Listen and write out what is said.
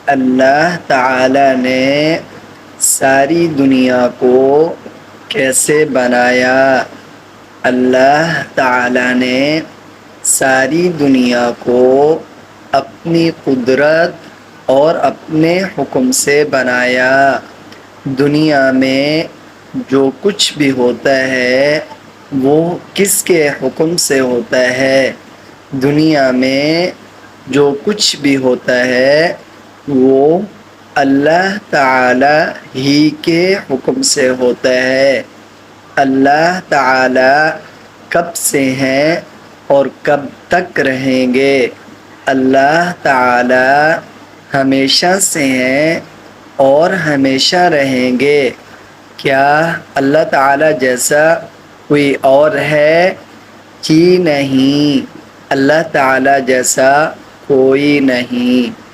अल्लाह ताला ने सारी दुनिया को कैसे बनाया? अल्लाह ताला ने सारी दुनिया को अपनी कुदरत और अपने हुक्म से बनाया। दुनिया में जो कुछ भी होता है वो किसके हुक्म से होता है? दुनिया में जो कुछ भी होता है वो अल्लाह ताला ही के हुक्म से होता है। अल्लाह ताला कब से हैं और कब तक रहेंगे? अल्लाह ताला हमेशा से हैं और हमेशा रहेंगे। क्या अल्लाह ताला जैसा कोई और है? जी नहीं, अल्लाह ताला जैसा कोई नहीं।